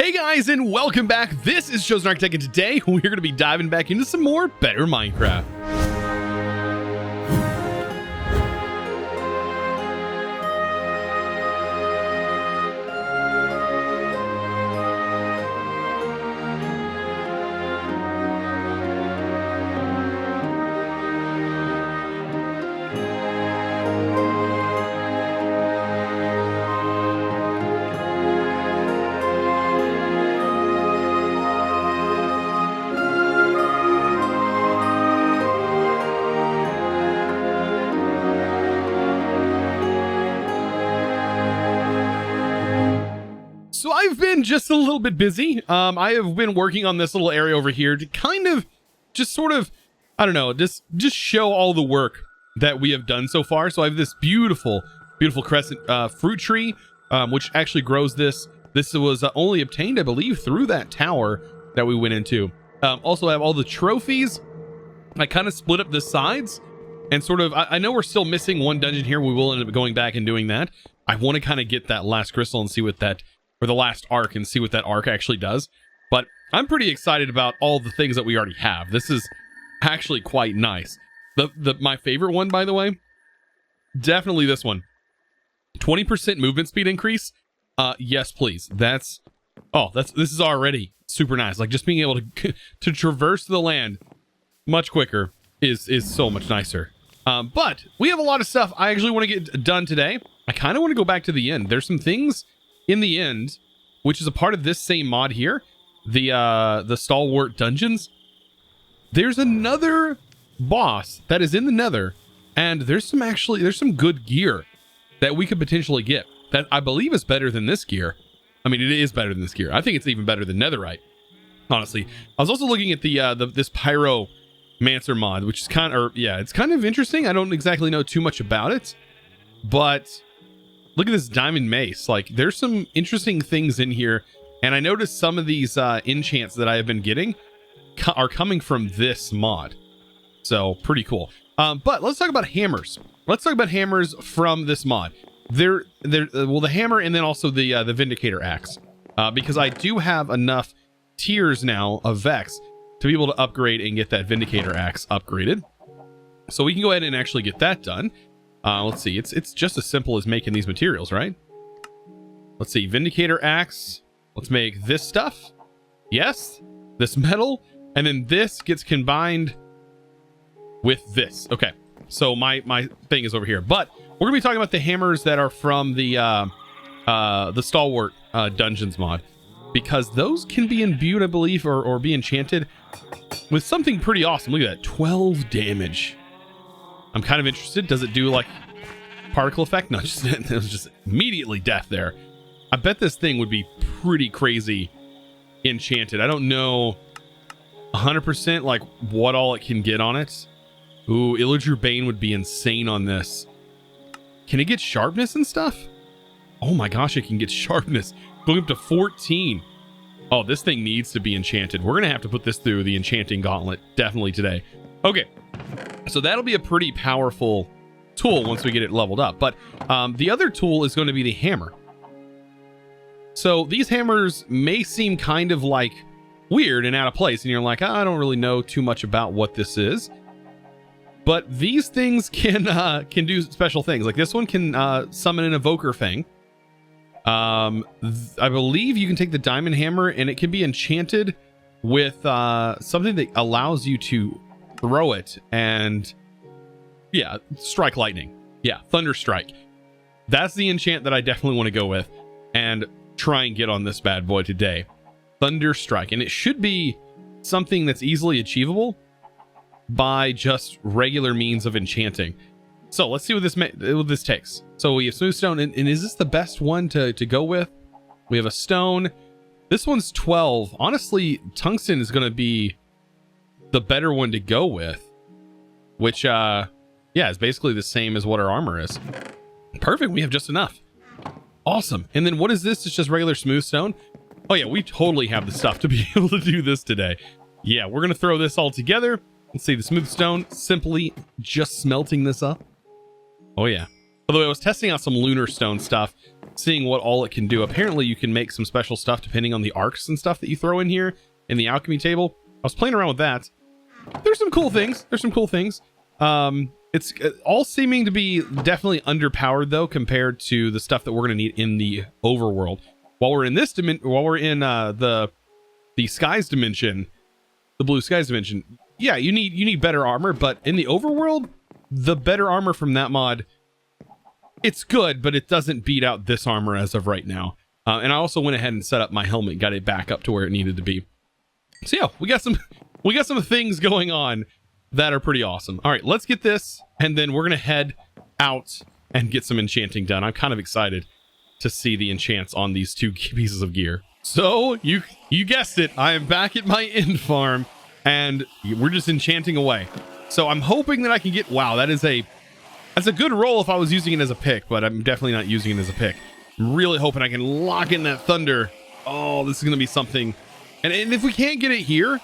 Hey guys, and welcome back. This is ChosenArchitect, and today we're going to be diving back into some more better Minecraft. So I've been just a little bit busy. I have been working on this little area over here to kind of just sort of, I don't know, just show all the work that we have done so far. So I have this beautiful crescent fruit tree, which actually grows this. This was only obtained, I believe, through that tower that we went into. Also, I have all the trophies. I kind of split up the sides and sort of, I know we're still missing one dungeon here. We will end up going back and doing that. I want to kind of get that last crystal and see what that, or the last arc, and see what that arc actually does. But I'm pretty excited about all the things that we already have. This is actually quite nice. My favorite one, by the way, definitely this one. 20% movement speed increase. Yes, please. This is already super nice. Like, just being able to to traverse the land much quicker is so much nicer. But we have a lot of stuff I actually want to get done today. I kind of want to go back to the end. There's some things in the end, which is a part of this same mod here, the stalwart dungeons. There's another boss that is in the nether, and there's some good gear that we could potentially get that I believe is better than this gear. I mean, it is better than this gear. I think it's even better than netherite, honestly. I was also looking at this pyromancer mod, which is it's kind of interesting. I don't exactly know too much about it, but look at this diamond mace. Like, there's some interesting things in here, and I noticed some of these enchants that I have been getting are coming from this mod, so pretty cool. But let's talk about hammers. Let's talk about hammers from this mod. Well, the hammer, and then also the Vindicator axe, because I do have enough tiers now of Vex to be able to upgrade and get that Vindicator axe upgraded. So we can go ahead and actually get that done. Let's see, it's just as simple as making these materials, right? Let's see, Vindicator axe. Let's make this stuff. Yes, this metal, and then this gets combined with this. Okay, so my thing is over here, but we're gonna be talking about the hammers that are from the Stalwart Dungeons mod, because those can be imbued, I believe, or be enchanted with something pretty awesome. Look at that, 12 damage. I'm kind of interested. Does it do like particle effect? No, it was just immediately death there. I bet this thing would be pretty crazy enchanted. I don't know 100% like what all it can get on it. Ooh, Illager Bane would be insane on this. Can it get sharpness and stuff? Oh my gosh, it can get sharpness. Going up to 14. Oh, this thing needs to be enchanted. We're going to have to put this through the enchanting gauntlet definitely today. Okay. So that'll be a pretty powerful tool once we get it leveled up. But the other tool is going to be the hammer. So these hammers may seem kind of like weird and out of place, and you're like, I don't really know too much about what this is. But these things can do special things. Like this one can summon an evoker thing. I believe you can take the diamond hammer, and it can be enchanted with something that allows you to throw it and strike lightning. Thunder strike. That's the enchant that I definitely want to go with and try and get on this bad boy today. Thunder strike, and it should be something that's easily achievable by just regular means of enchanting. So let's see what this takes. So we have smooth stone, and is this the best one to go with? We have a stone. This one's 12. Honestly, tungsten is going to be the better one to go with, which is basically the same as what our armor is. Perfect. We have just enough. Awesome. And then what is this? It's just regular smooth stone. Oh yeah, we totally have the stuff to be able to do this today. Yeah, we're gonna throw this all together. Let's see, the smooth stone, simply just smelting this up. Oh yeah, Although I was testing out some lunar stone stuff, seeing what all it can do. Apparently you can make some special stuff depending on the arcs and stuff that you throw in here in the alchemy table. I was playing around with that. There's some cool things. It's all seeming to be definitely underpowered though, compared to the stuff that we're going to need in the overworld. While we're in this while we're in the skies dimension, the blue skies dimension, yeah, you need better armor. But in the overworld, the better armor from that mod, it's good, but it doesn't beat out this armor as of right now. And I also went ahead and set up my helmet, got it back up to where it needed to be. So yeah, we got some things going on that are pretty awesome. All right, let's get this, and then we're gonna head out and get some enchanting done. I'm kind of excited to see the enchants on these two pieces of gear. So you guessed it, I am back at my end farm, and we're just enchanting away. So I'm hoping that I can get, wow, that's a good roll if I was using it as a pick, but I'm definitely not using it as a pick. I'm really hoping I can lock in that thunder. Oh, this is gonna be something. And if we can't get it here,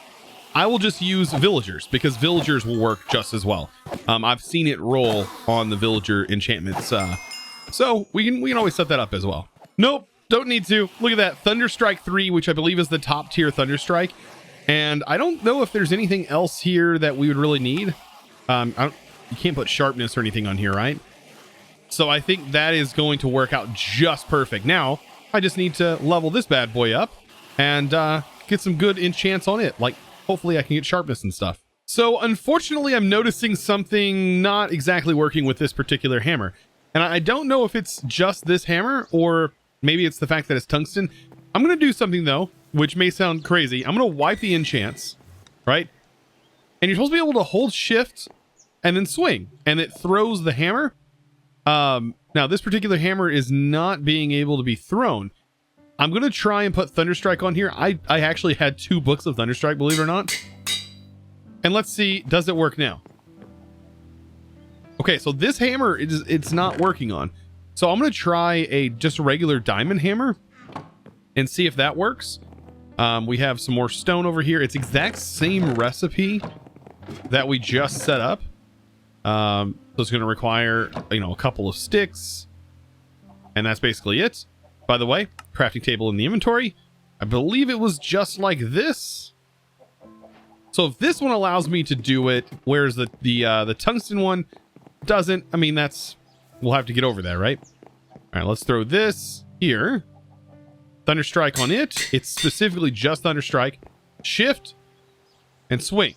I will just use villagers, because villagers will work just as well. I've seen it roll on the villager enchantments, so we can always set that up as well. Nope, don't need to. Look at that, Thunderstrike 3, which I believe is the top tier Thunderstrike. And I don't know if there's anything else here that we would really need. You can't put sharpness or anything on here, right? So I think that is going to work out just perfect. Now, I just need to level this bad boy up and get some good enchants on it. Like, hopefully I can get sharpness and stuff. So unfortunately, I'm noticing something not exactly working with this particular hammer. And I don't know if it's just this hammer or maybe it's the fact that it's tungsten. I'm going to do something though, which may sound crazy. I'm going to wipe the enchants, right? And you're supposed to be able to hold shift and then swing, and it throws the hammer. Now this particular hammer is not being able to be thrown. I'm going to try and put Thunderstrike on here. I actually had 2 books of Thunderstrike, believe it or not. And let's see, does it work now? Okay, so this hammer, it's not working on. So I'm going to try just a regular diamond hammer and see if that works. We have some more stone over here. It's exact same recipe that we just set up. So it's going to require, a couple of sticks. And that's basically it. By the way, crafting table in the inventory. I believe it was just like this. So if this one allows me to do it, whereas the tungsten one doesn't, I mean, we'll have to get over that, right? All right, let's throw this here. Thunderstrike on it. It's specifically just Thunderstrike. Shift and swing.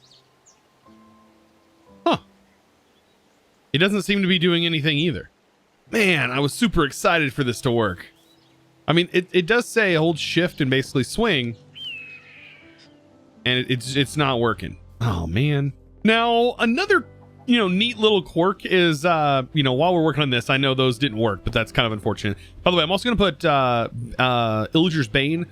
Huh. It doesn't seem to be doing anything either. Man, I was super excited for this to work. I mean, it does say hold shift and basically swing, and it's not working. Oh man. Now another neat little quirk is while we're working on this, I know those didn't work, but that's kind of unfortunate. By the way, I'm also going to put Illager's Bane,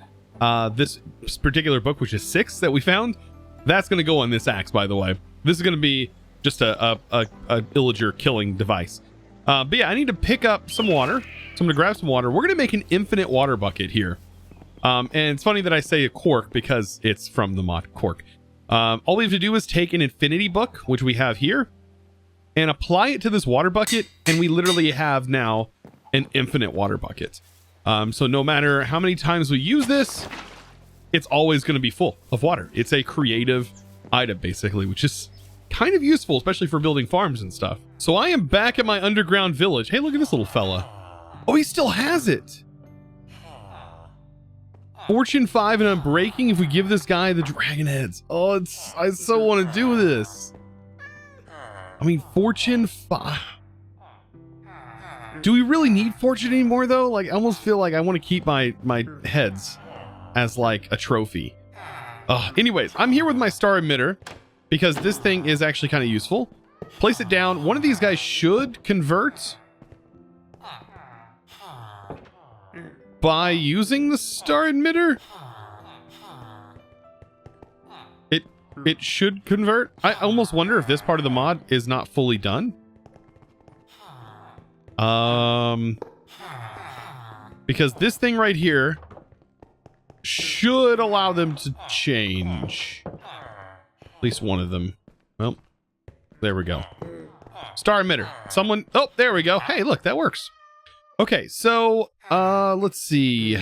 this particular book, which is 6 that we found. That's going to go on this axe, by the way. This is going to be just a Illager killing device. But yeah, I need to pick up some water. So I'm going to grab some water. We're going to make an infinite water bucket here. And it's funny that I say a cork because it's from the mod cork. All we have to do is take an infinity book, which we have here, and apply it to this water bucket. And we literally have now an infinite water bucket. So no matter how many times we use this, it's always going to be full of water. It's a creative item, basically, which is kind of useful, especially for building farms and stuff. So I am back at my underground village. Hey, look at this little fella. Oh, he still has it. Fortune 5 and Unbreaking if we give this guy the dragon heads. Oh, I so want to do this. I mean, Fortune 5. Do we really need Fortune anymore, though? Like, I almost feel like I want to keep my heads as, like, a trophy. Anyways, I'm here with my star emitter because this thing is actually kind of useful. Place it down. One of these guys should convert by using the star emitter. It should convert. I almost wonder if this part of the mod is not fully done. Because this thing right here should allow them to change. At least one of them. Well, there we go. Star emitter. Someone, oh, there we go. Hey, look, that works. Okay, so, let's see.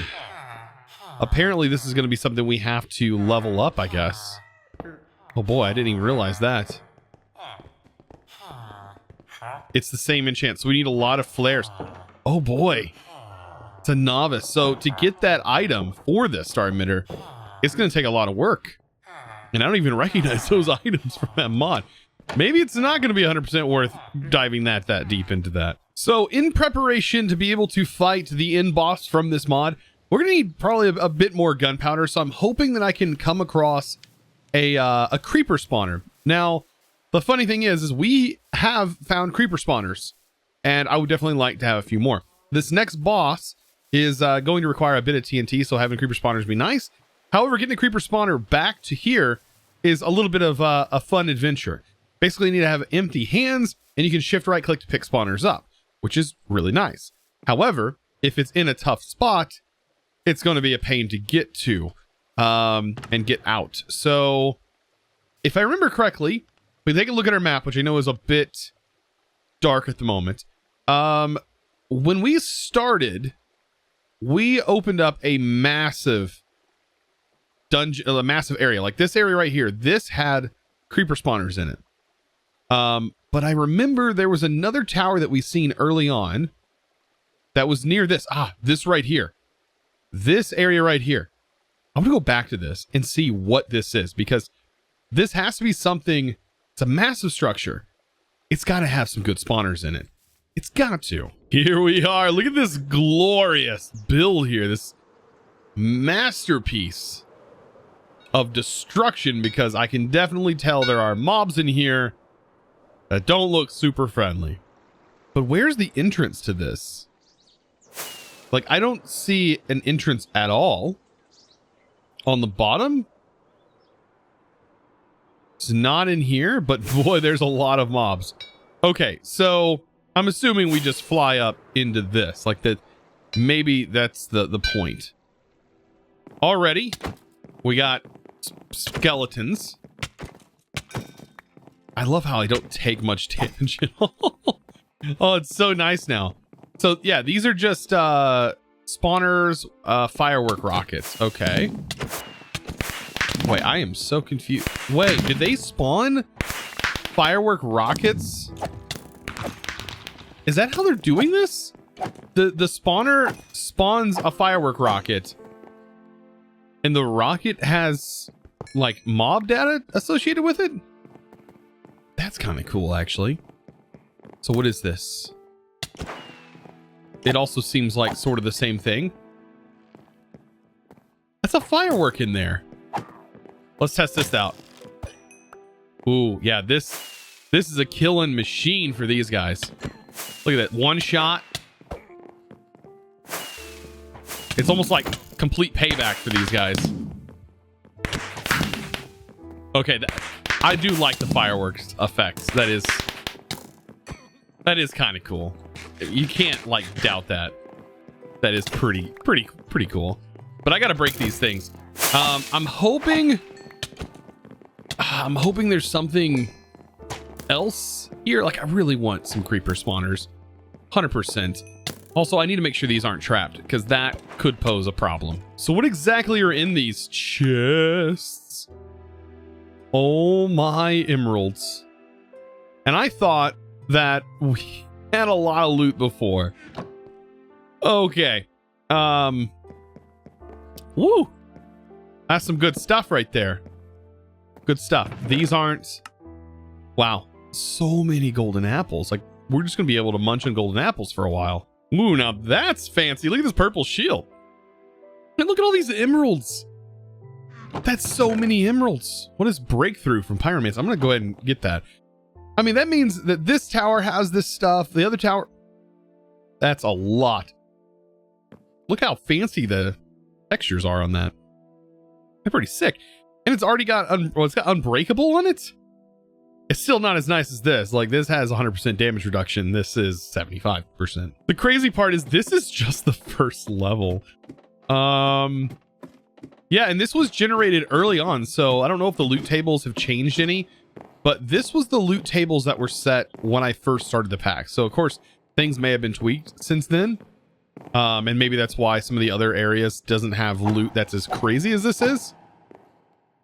Apparently this is going to be something we have to level up, I guess. Oh boy, I didn't even realize that. It's the same enchant, so we need a lot of flares. Oh boy. It's a novice. So to get that item for this star emitter, it's going to take a lot of work. And I don't even recognize those items from that mod. Maybe it's not going to be 100% worth diving that deep into that. So in preparation to be able to fight the end boss from this mod, we're going to need probably a bit more gunpowder. So I'm hoping that I can come across a creeper spawner. Now, the funny thing is we have found creeper spawners, and I would definitely like to have a few more. This next boss is going to require a bit of TNT, so having creeper spawners would be nice. However, getting a creeper spawner back to here is a little bit of a fun adventure. Basically, you need to have empty hands, and you can shift right click to pick spawners up, which is really nice. However, if it's in a tough spot, it's going to be a pain to get to and get out. So if I remember correctly, we take a look at our map, which I know is a bit dark at the moment. When we started, we opened up a massive dungeon, a massive area. Like this area right here, this had creeper spawners in it. But I remember there was another tower that we seen early on that was near this. This right here. This area right here. I'm gonna go back to this and see what this is, because this has to be something. It's a massive structure. It's got to have some good spawners in it. It's got to. Here we are. Look at this glorious build here. This masterpiece of destruction, because I can definitely tell there are mobs in here that don't look super friendly. But where's the entrance to this? Like, I don't see an entrance at all. On the bottom? It's not in here, but boy, there's a lot of mobs. Okay, so I'm assuming we just fly up into this. Like that, maybe that's the point. Already, we got skeletons. I love how I don't take much damage at all. Oh, it's so nice now. So yeah, these are just spawners, firework rockets. Okay. Wait, I am so confused. Wait, did they spawn firework rockets? Is that how they're doing this? The spawner spawns a firework rocket, and the rocket has like mob data associated with it? That's kind of cool, actually. So what is this? It also seems like sort of the same thing. That's a firework in there. Let's test this out. Ooh, yeah, this is a killing machine for these guys. Look at that, one shot. It's almost like complete payback for these guys. Okay, I do like the fireworks effects. That is kind of cool. You can't like doubt that. That is pretty cool. But I gotta break these things. I'm hoping there's something else here. Like, I really want some creeper spawners. 100%. Also, I need to make sure these aren't trapped, because that could pose a problem. So what exactly are in these chests? Oh my emeralds. And I thought that we had a lot of loot before. Okay. Woo! That's some good stuff right there. Good stuff. These aren't... Wow. So many golden apples. Like, we're just going to be able to munch on golden apples for a while. Ooh, now that's fancy. Look at this purple shield. And look at all these emeralds. That's so many emeralds. What is breakthrough from pyromancy? I'm going to go ahead and get that. I mean, that means that this tower has this stuff. The other tower... That's a lot. Look how fancy the textures are on that. They're pretty sick. And it's already got, it's got unbreakable on it. It's still not as nice as this. Like, this has 100% damage reduction. This is 75%. The crazy part is this is just the first level. Yeah, and this was generated early on, so I don't know if the loot tables have changed any, But this was the loot tables that were set when I first started the pack. So of course things may have been tweaked since then. And maybe that's why some of the other areas doesn't have loot that's as crazy as this is.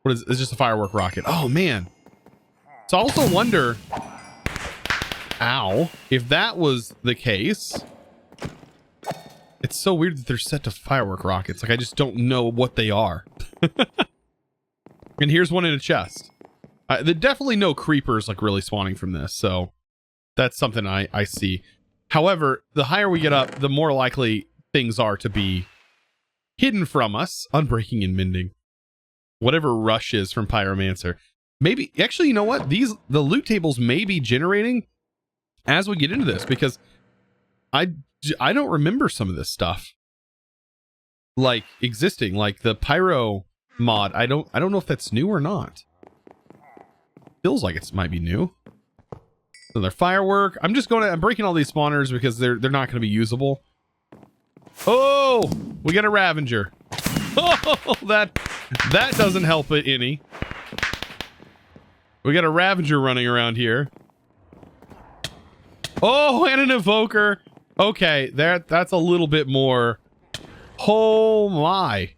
What is it's just a firework rocket. Oh man. So I also wonder, ow, if that was the case. It's so weird that they're set to firework rockets. Like I just don't know what they are. And here's one in a chest. There definitely no creepers like really spawning from this. So that's something I see. However, the higher we get up, the more likely things are to be hidden from us. Unbreaking and mending. Whatever rush is from Pyromancer. Maybe, actually, you know what? The loot tables may be generating as we get into this, because I don't remember some of this stuff like existing, like the pyro mod. I don't know if that's new or not. Feels like it might be new. Another firework. I'm breaking all these spawners because they're not going to be usable. Oh, we got a Ravager. Oh, that doesn't help it any. We got a Ravager running around here. Oh, and an Evoker. Okay, that's a little bit more. Oh my.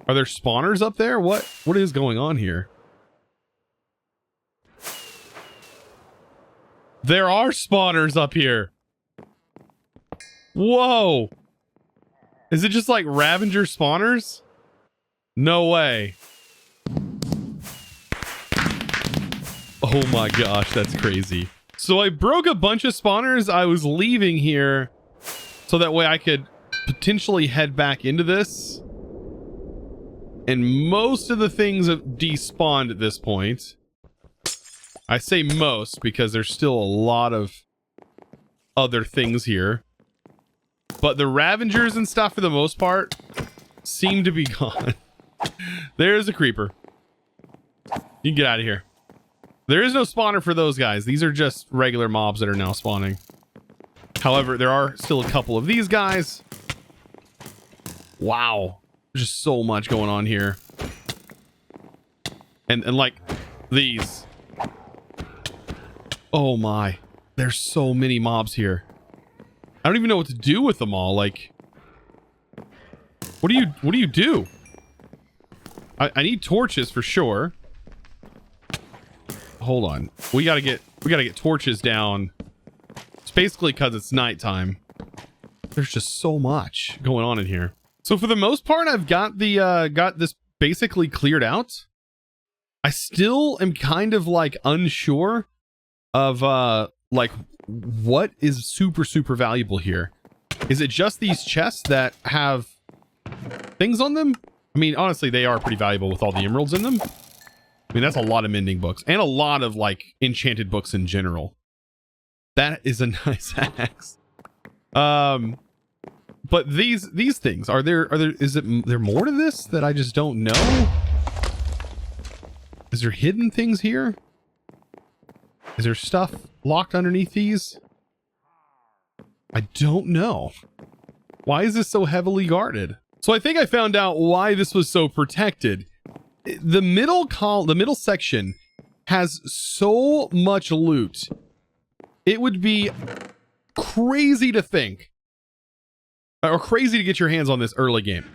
Are there spawners up there? What is going on here? There are spawners up here. Whoa. Is it just like Ravager spawners? No way. Oh my gosh, that's crazy. So I broke a bunch of spawners. I was leaving here so that way I could potentially head back into this. And most of the things have despawned at this point. I say most because there's still a lot of other things here. But the Ravagers and stuff, for the most part, seem to be gone. There's a creeper. You can get out of here. There is no spawner for those guys. These are just regular mobs that are now spawning. However, there are still a couple of these guys. Wow. There's just so much going on here. And like these. Oh my. There's so many mobs here. I don't even know what to do with them all. Like, what do you do? I need torches for sure. Hold on. We gotta get torches down. It's basically because it's nighttime. There's just so much going on in here. So for the most part, I've got this basically cleared out. I still am kind of like unsure of like what is super valuable here. Is it just these chests that have things on them? I mean, honestly, they are pretty valuable with all the emeralds in them. I mean, that's a lot of mending books and a lot of like enchanted books in general. That is a nice axe. But these things, is there more to this that I just don't know? Is there hidden things here? Is there stuff locked underneath these? I don't know. Why is this so heavily guarded? So I think I found out why this was so protected. The middle section has so much loot. It would be crazy to think, or crazy to get your hands on this early game.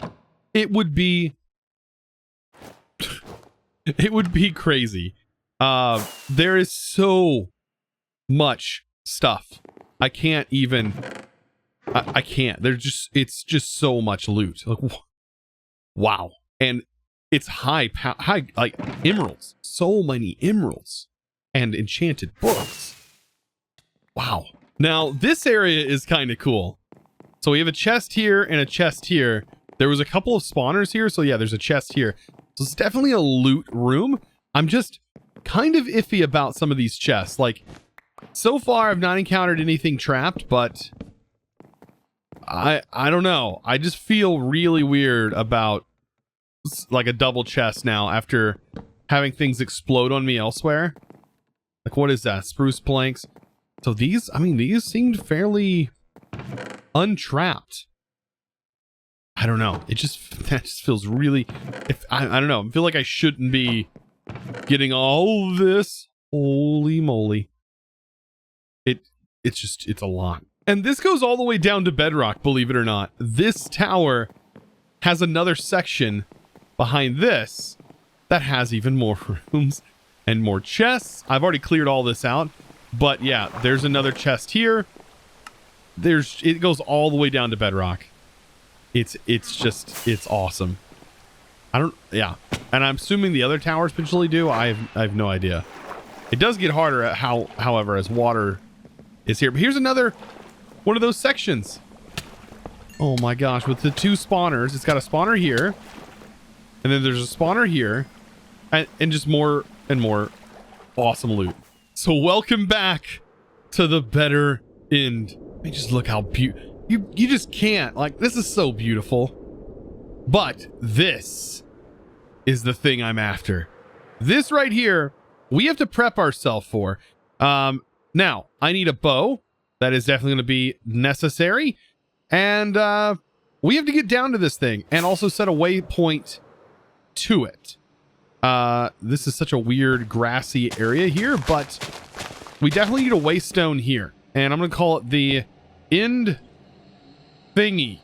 It would be crazy. There is so much stuff. I can't. It's just so much loot. Like, wow. And it's high, like emeralds. So many emeralds and enchanted books. Wow. Now this area is kind of cool. So we have a chest here and a chest here. There was a couple of spawners here. So yeah, there's a chest here. So it's definitely a loot room. I'm just kind of iffy about some of these chests. Like, so far I've not encountered anything trapped, but I don't know. I just feel really weird about like a double chest now after having things explode on me elsewhere. Like, what is that? Spruce planks. So these, I mean, these seemed fairly untrapped. I don't know. That just feels really, I don't know. I feel like I shouldn't be getting all this. Holy moly. It's a lot. And this goes all the way down to bedrock, believe it or not. This tower has another section behind this that has even more rooms and more chests. I've already cleared all this out, but yeah, there's another chest here. It goes all the way down to bedrock. It's awesome. Yeah. And I'm assuming the other towers potentially do. I have no idea. It does get harder however, as water is here. But here's another one of those sections. Oh my gosh, with the 2 spawners. It's got a spawner here. And then there's a spawner here. And just more and more awesome loot. So welcome back to the better end. I mean, just look how beautiful. You just can't. Like, this is so beautiful. But this is the thing I'm after. This right here, we have to prep ourselves for. Now, I need a bow. That is definitely going to be necessary. And we have to get down to this thing and also set a waypoint to it. This is such a weird grassy area here, but we definitely need a waystone here. And I'm going to call it the end thing.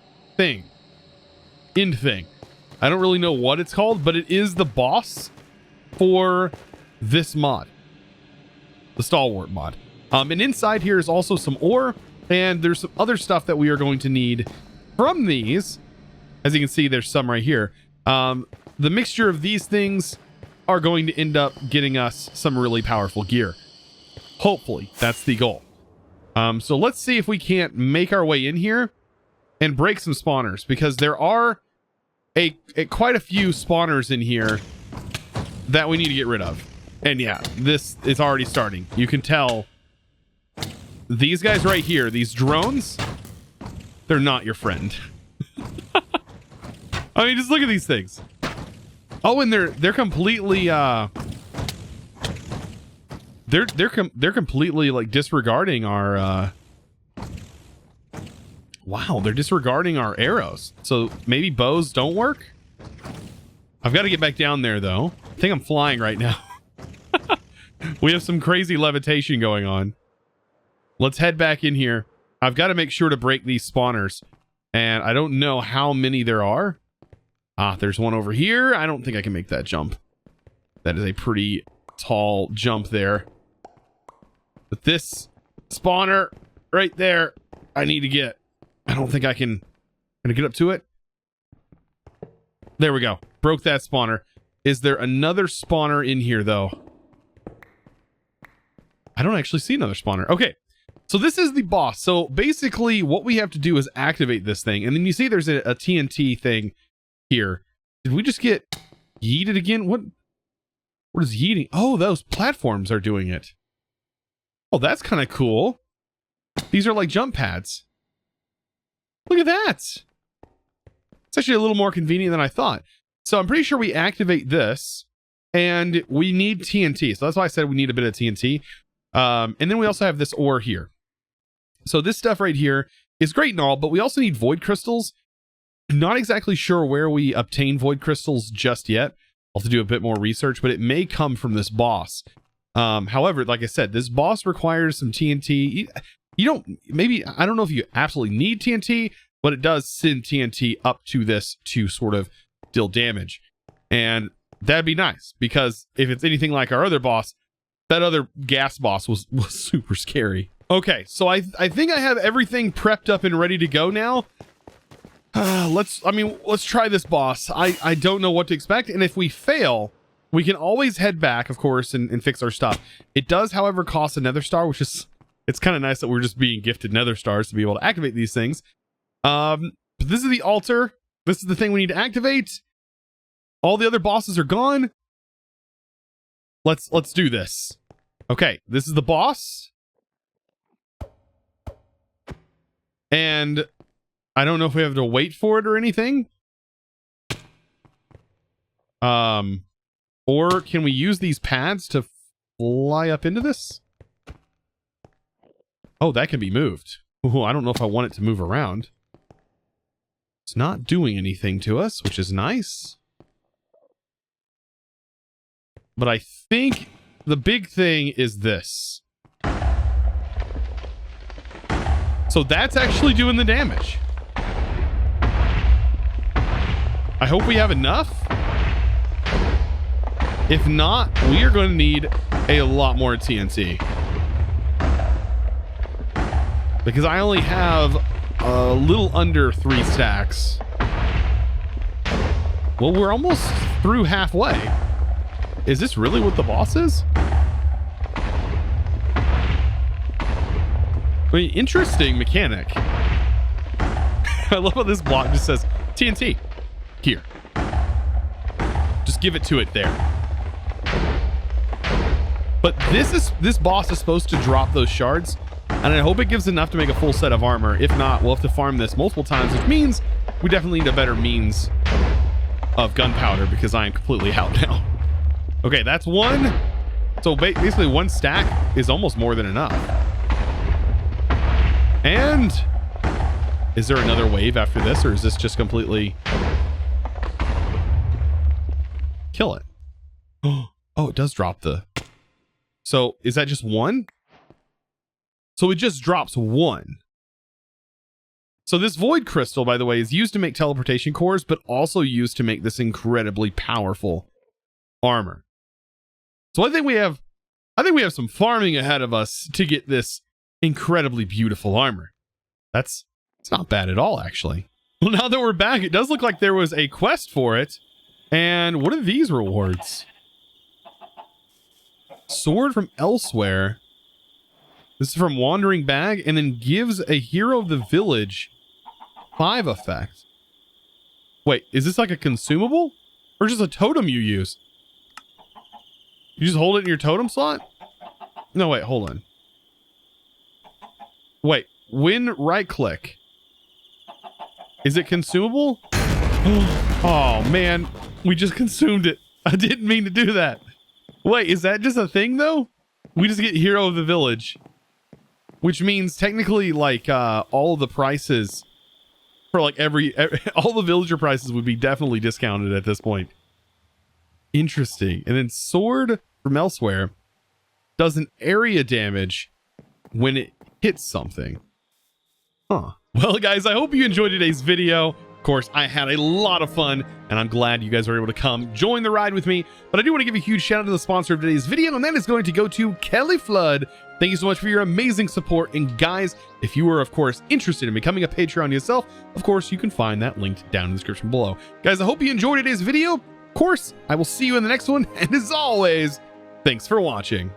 End thing. I don't really know what it's called, but it is the boss for this mod. The Stalwart mod. And inside here is also some ore, and there's some other stuff that we are going to need from these. As you can see, there's some right here. The mixture of these things are going to end up getting us some really powerful gear. Hopefully, that's the goal. So let's see if we can't make our way in here and break some spawners, because there are quite a few spawners in here that we need to get rid of. And yeah, this is already starting. You can tell these guys right here, these drones, they're not your friend. I mean, just look at these things. Oh, and they're completely they're completely like disregarding our wow, they're disregarding our arrows. So maybe bows don't work? I've got to get back down there though. I think I'm flying right now. We have some crazy levitation going on. Let's head back in here. I've got to make sure to break these spawners. And I don't know how many there are. Ah, there's one over here. I don't think I can make that jump. That is a pretty tall jump there. But this spawner right there, I need to get. I don't think I can. Can I get up to it? There we go. Broke that spawner. Is there another spawner in here, though? I don't actually see another spawner. Okay. So this is the boss. So basically what we have to do is activate this thing. And then you see there's a TNT thing here. Did we just get yeeted again? What is yeeting? Oh, those platforms are doing it. Oh, that's kind of cool. These are like jump pads. Look at that. It's actually a little more convenient than I thought. So I'm pretty sure we activate this and we need TNT. So that's why I said we need a bit of TNT. And then we also have this ore here. So this stuff right here is great and all, but we also need void crystals. Not exactly sure where we obtain void crystals just yet. I'll have to do a bit more research, but it may come from this boss. However, like I said, this boss requires some TNT. You don't, maybe, I don't know if you absolutely need TNT, but it does send TNT up to this to sort of deal damage. And that'd be nice, because if it's anything like our other boss, that other gas boss was super scary. Okay, so I think I have everything prepped up and ready to go now. Let's try this boss. I don't know what to expect, and if we fail, we can always head back, of course, and fix our stuff. It does, however, cost a nether star, which is, it's kind of nice that we're just being gifted nether stars to be able to activate these things. But this is the altar. This is the thing we need to activate. All the other bosses are gone. Let's do this. Okay, this is the boss. And I don't know if we have to wait for it or anything. Or can we use these pads to fly up into this? Oh, that can be moved. Ooh, I don't know if I want it to move around. It's not doing anything to us, which is nice. But I think the big thing is this. So that's actually doing the damage. I hope we have enough. If not, we are going to need a lot more TNT. Because I only have a little under 3 stacks. Well, we're almost through halfway. Is this really what the boss is? I mean, interesting mechanic. I love how this block just says TNT. Here. Just give it to it there. But this boss is supposed to drop those shards, and I hope it gives enough to make a full set of armor. If not, we'll have to farm this multiple times, which means we definitely need a better means of gunpowder because I am completely out now. Okay, that's one. So basically 1 stack is almost more than enough. And is there another wave after this, or is this just completely kill it? Oh, it does drop the... So is that just 1? So it just drops 1. So this void crystal, by the way, is used to make teleportation cores, but also used to make this incredibly powerful armor. So I think we have some farming ahead of us to get this incredibly beautiful armor. It's not bad at all, actually. Well, now that we're back, it does look like there was a quest for it. And what are these rewards? Sword from elsewhere. This is from Wandering Bag, and then gives a hero of the village 5 effect. Wait, is this like a consumable? Or just a totem you use? You just hold it in your totem slot? No, wait, hold on. Wait, when right click. Is it consumable? Oh man, we just consumed it. I didn't mean to do that. Wait, is that just a thing though? We just get hero of the village. Which means technically like all the prices for like all the villager prices would be definitely discounted at this point. Interesting. And then sword from elsewhere does an area damage when it hits something. Huh. Well, guys, I hope you enjoyed today's video. Of course, I had a lot of fun, and I'm glad you guys were able to come join the ride with me. But I do want to give a huge shout out to the sponsor of today's video, and that is going to go to Kelly Flood. Thank you so much for your amazing support. And guys, if you are, of course, interested in becoming a Patreon yourself, of course, you can find that linked down in the description below. Guys, I hope you enjoyed today's video. Of course, I will see you in the next one. And as always, thanks for watching.